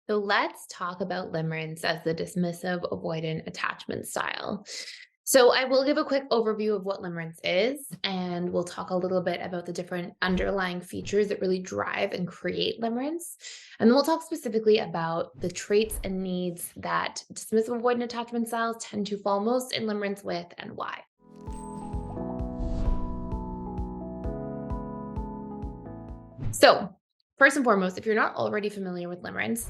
So let's talk about limerence as the dismissive avoidant attachment style. So I will give a quick overview of what limerence is, and we'll talk a little bit about the different underlying features that really drive and create limerence. And then we'll talk specifically about the traits and needs that dismissive avoidant attachment styles tend to fall most in limerence with and why. So, first and foremost, if you're not already familiar with limerence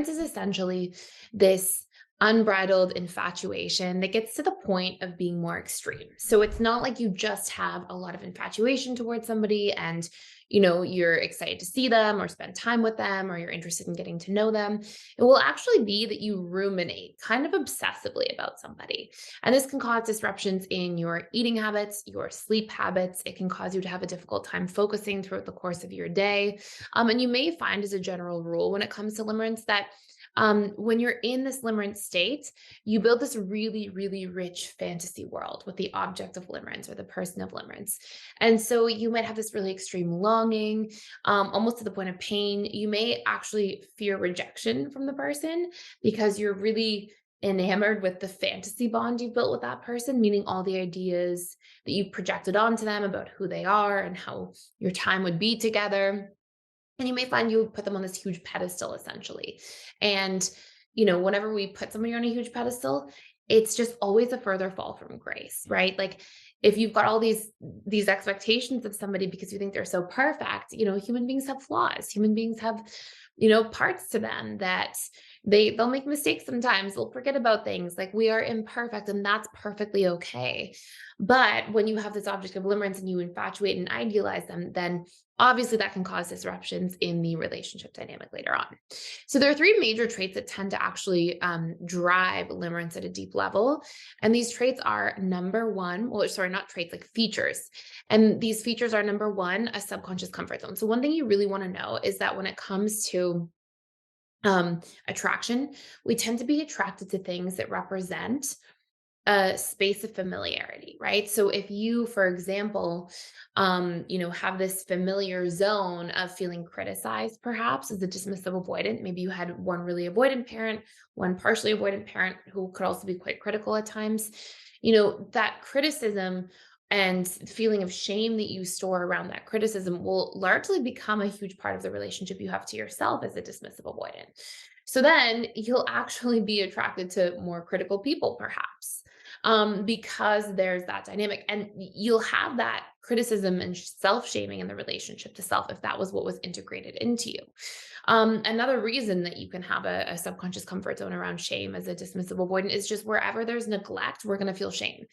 is essentially this unbridled infatuation that gets to the point of being more extreme. So it's not like you just have a lot of infatuation towards somebody and you're excited to see them or spend time with them or you're interested in getting to know them. It will actually be that you ruminate kind of obsessively about somebody. And this can cause disruptions in your eating habits, your sleep habits. It can cause you to have a difficult time focusing throughout the course of your day. And you may find as a general rule when it comes to limerence that when you're in this limerence state, you build this really, really rich fantasy world with the object of limerence or the person of limerence. And so you might have this really extreme longing, almost to the point of pain. You may actually fear rejection from the person because you're really enamored with the fantasy bond you built with that person, meaning all the ideas that you projected onto them about who they are and how your time would be together. And you may find you put them on this huge pedestal essentially. And, whenever we put somebody on a huge pedestal, it's just always a further fall from grace, right? Like if you've got all these expectations of somebody because you think they're so perfect, human beings have flaws. Human beings have, parts to them that they'll make mistakes sometimes. They'll forget about things. Like we are imperfect and that's perfectly okay. But when you have this object of limerence and you infatuate and idealize them, then obviously that can cause disruptions in the relationship dynamic later on. So there are three major traits that tend to actually drive limerence at a deep level. And these traits are number one, well, sorry, not traits, like features. And these features are number one, a subconscious comfort zone. So one thing you really want to know is that when it comes to attraction, we tend to be attracted to things that represent a space of familiarity, right? So if you, for example, have this familiar zone of feeling criticized, perhaps as a dismissive avoidant, maybe you had one really avoidant parent, one partially avoidant parent who could also be quite critical at times, that criticism and feeling of shame that you store around that criticism will largely become a huge part of the relationship you have to yourself as a dismissive avoidant. So then you'll actually be attracted to more critical people, perhaps, because there's that dynamic. And you'll have that criticism and self shaming in the relationship to self if that was what was integrated into you. Another reason that you can have a subconscious comfort zone around shame as a dismissive avoidant is just wherever there's neglect, we're going to feel shame.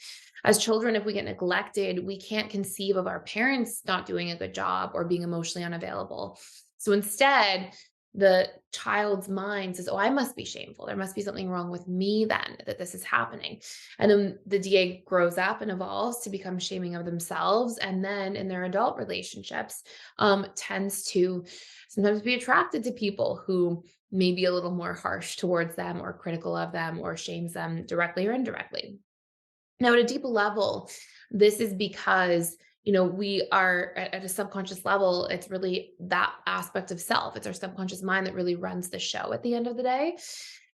As children, if we get neglected, we can't conceive of our parents not doing a good job or being emotionally unavailable. So instead, the child's mind says, oh, I must be shameful. There must be something wrong with me then that this is happening. And then the DA grows up and evolves to become shaming of themselves. And then in their adult relationships, tends to sometimes be attracted to people who may be a little more harsh towards them or critical of them or shames them directly or indirectly. Now, at a deep level, this is because, we are at a subconscious level, it's really that aspect of self. It's our subconscious mind that really runs the show at the end of the day,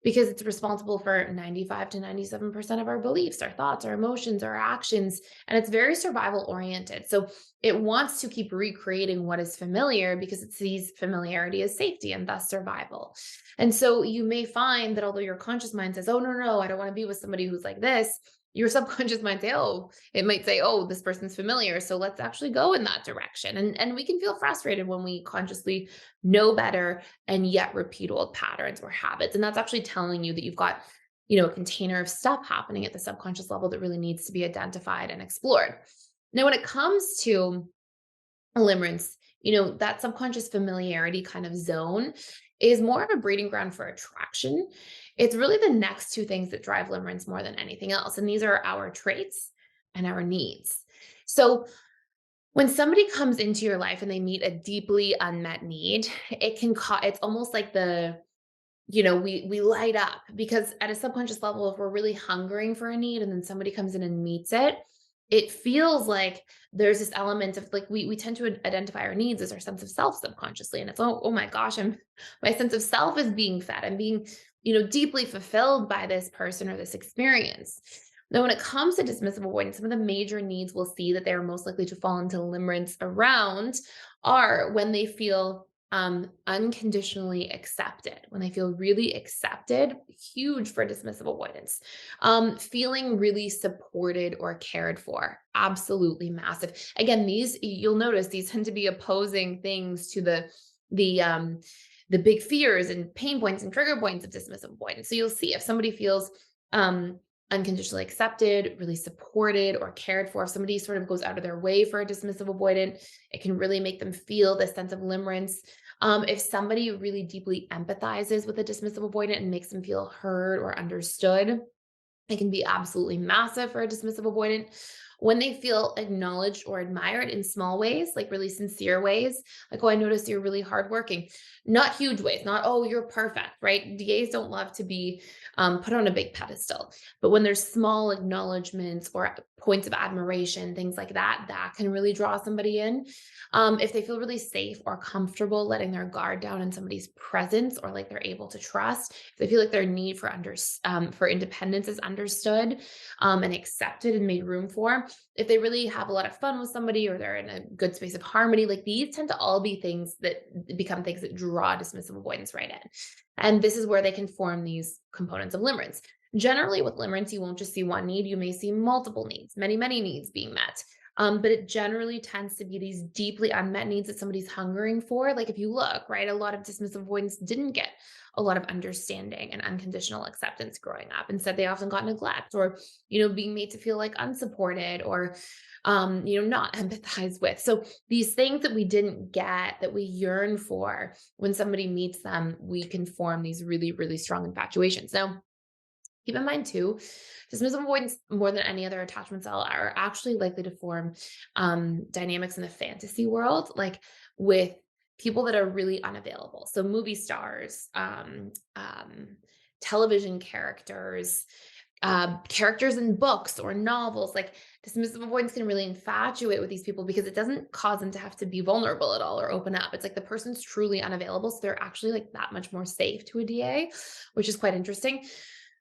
because it's responsible for 95 to 97% of our beliefs, our thoughts, our emotions, our actions, and it's very survival oriented. So it wants to keep recreating what is familiar because it sees familiarity as safety and thus survival. And so you may find that although your conscious mind says, oh, no, no, I don't want to be with somebody who's like this, your subconscious might say, oh, it might say, oh, this person's familiar. So let's actually go in that direction. And we can feel frustrated when we consciously know better and yet repeat old patterns or habits. And that's actually telling you that you've got, a container of stuff happening at the subconscious level that really needs to be identified and explored. Now, when it comes to limerence, that subconscious familiarity kind of zone is more of a breeding ground for attraction. It's really the next two things that drive limerence more than anything else. And these are our traits and our needs. So when somebody comes into your life and they meet a deeply unmet need, it can it's almost like we light up because at a subconscious level, if we're really hungering for a need and then somebody comes in and meets it, it feels like there's this element of like we tend to identify our needs as our sense of self subconsciously, and it's oh my gosh, I'm my sense of self is being fed. I'm being deeply fulfilled by this person or this experience. Now, when it comes to dismissive avoidance, some of the major needs we'll see that they are most likely to fall into limerence around are when they feel unconditionally accepted, when they feel really accepted, huge for dismissive avoidance. Feeling really supported or cared for, absolutely massive. Again, these you'll notice these tend to be opposing things to the um the big fears and pain points and trigger points of dismissive avoidance. So you'll see if somebody feels um unconditionally accepted, really supported or cared for, if somebody sort of goes out of their way for a dismissive avoidant, it can really make them feel this sense of limerence. If somebody really deeply empathizes with a dismissive avoidant and makes them feel heard or understood, it can be absolutely massive for a dismissive avoidant. When they feel acknowledged or admired in small ways, like really sincere ways, like, oh, I noticed you're really hardworking, not huge ways, not, oh, you're perfect, right? DAs don't love to be put on a big pedestal. But when there's small acknowledgments or points of admiration, things like that, that can really draw somebody in. If they feel really safe or comfortable letting their guard down in somebody's presence, or like they're able to trust, if they feel like their need for independence is understood and accepted and made room for, if they really have a lot of fun with somebody or they're in a good space of harmony, like these tend to all be things that become things that draw dismissive avoidance right in. And this is where they can form these components of limerence. Generally, with limerence, you won't just see one need, you may see multiple needs, many needs being met. But it generally tends to be these deeply unmet needs that somebody's hungering for. Like if you look, right, a lot of dismissive avoidance didn't get a lot of understanding and unconditional acceptance growing up. Instead, they often got neglect or, being made to feel like unsupported or, not empathized with. So these things that we didn't get that we yearn for, when somebody meets them, we can form these really strong infatuations. Now, keep in mind too, dismissive avoidance more than any other attachment style are actually likely to form dynamics in the fantasy world, like with people that are really unavailable. So movie stars, television characters, characters in books or novels, like dismissive avoidance can really infatuate with these people because it doesn't cause them to have to be vulnerable at all or open up. It's like the person's truly unavailable. So they're actually like that much more safe to a DA, which is quite interesting.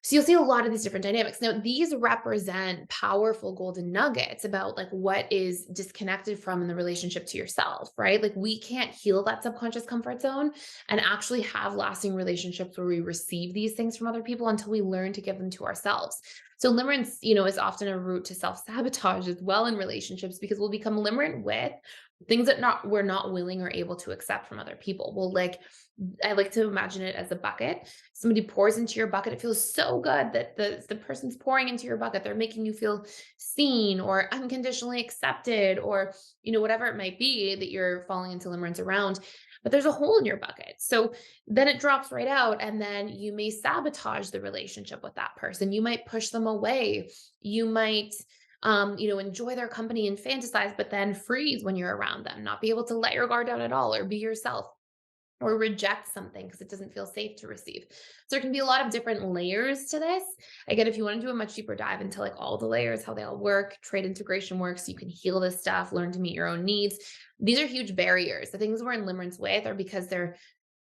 So you'll see a lot of these different dynamics. Now, these represent powerful golden nuggets about like what is disconnected from in the relationship to yourself, right? Like we can't heal that subconscious comfort zone and actually have lasting relationships where we receive these things from other people until we learn to give them to ourselves. So limerence, is often a route to self-sabotage as well in relationships because we'll become limerent with things that we're not willing or able to accept from other people. I like to imagine it as a bucket. Somebody pours into your bucket. It feels so good that the person's pouring into your bucket. They're making you feel seen or unconditionally accepted or, whatever it might be that you're falling into limerence around. But there's a hole in your bucket. So then it drops right out. And then you may sabotage the relationship with that person. You might push them away. You might enjoy their company and fantasize, but then freeze when you're around them, not be able to let your guard down at all or be yourself or reject something because it doesn't feel safe to receive. So there can be a lot of different layers to this. Again, if you want to do a much deeper dive into like all the layers, how they all work, trait integration works, you can heal this stuff, learn to meet your own needs. These are huge barriers. The things we're in limerence with are because they're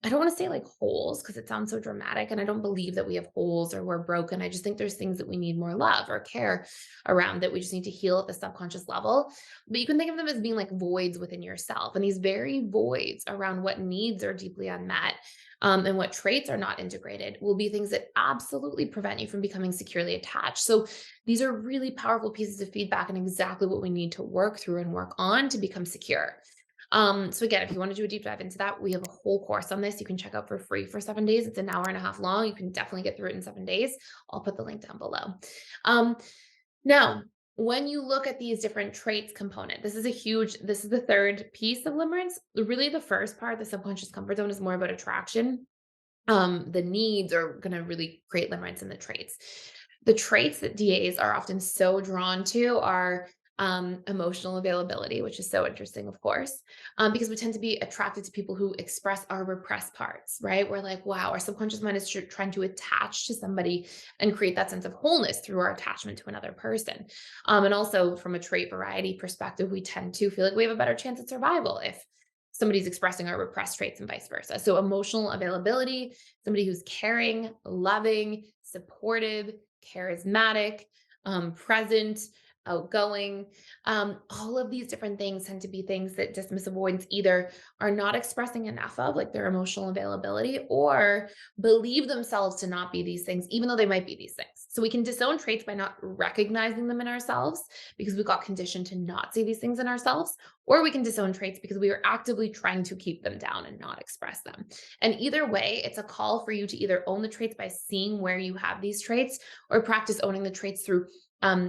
I don't want to say like holes because it sounds so dramatic. And I don't believe that we have holes or we're broken. I just think there's things that we need more love or care around that we just need to heal at the subconscious level. But you can think of them as being like voids within yourself. And these very voids around what needs are deeply unmet and what traits are not integrated will be things that absolutely prevent you from becoming securely attached. So these are really powerful pieces of feedback and exactly what we need to work through and work on to become secure. So again, if you want to do a deep dive into that, we have a whole course on this you can check out for free for 7 days. It's an hour and a half long. You can definitely get through it in 7 days. I'll put the link down below. Um, Now, when you look at these different traits component, this is the third piece of limerence. Really the first part, the subconscious comfort zone, is more about attraction. The needs are going to really create limerence in the traits. The traits that DAs are often so drawn to are Emotional availability, which is so interesting, of course, because we tend to be attracted to people who express our repressed parts, right? We're like, wow, our subconscious mind is trying to attach to somebody and create that sense of wholeness through our attachment to another person. And also, from a trait variety perspective, we tend to feel like we have a better chance at survival if somebody's expressing our repressed traits and vice versa. So, emotional availability, somebody who's caring, loving, supportive, charismatic, present, outgoing. All of these different things tend to be things that dismissive avoidants either are not expressing enough of, like their emotional availability, or believe themselves to not be these things, even though they might be these things. So we can disown traits by not recognizing them in ourselves because we got conditioned to not see these things in ourselves, or we can disown traits because we are actively trying to keep them down and not express them. And either way, it's a call for you to either own the traits by seeing where you have these traits or practice owning the traits through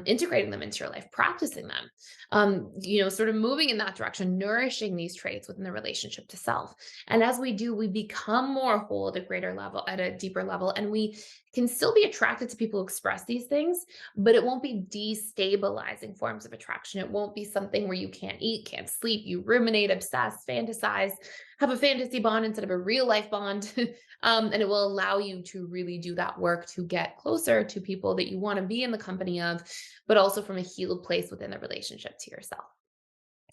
integrating them into your life, practicing them, sort of moving in that direction, nourishing these traits within the relationship to self. And as we do, we become more whole at a greater level, at a deeper level, and we can still be attracted to people who express these things, but it won't be destabilizing forms of attraction. It won't be something where you can't eat, can't sleep, you ruminate, obsess, fantasize, have a fantasy bond instead of a real life bond. And it will allow you to really do that work to get closer to people that you want to be in the company of, but also from a healed place within the relationship to yourself.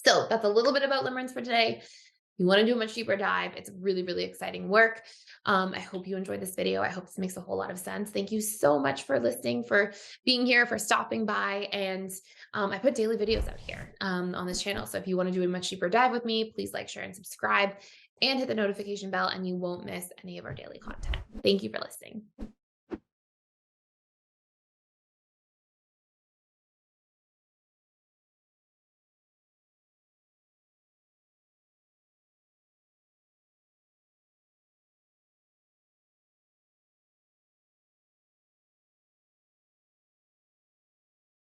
So that's a little bit about limerence for today. You want to do a much deeper dive. It's really, really exciting work. I hope you enjoyed this video. I hope this makes a whole lot of sense. Thank you so much for listening, for being here, for stopping by. And I put daily videos out here on this channel. So if you want to do a much deeper dive with me, please like, share, and subscribe and hit the notification bell, and you won't miss any of our daily content. Thank you for listening.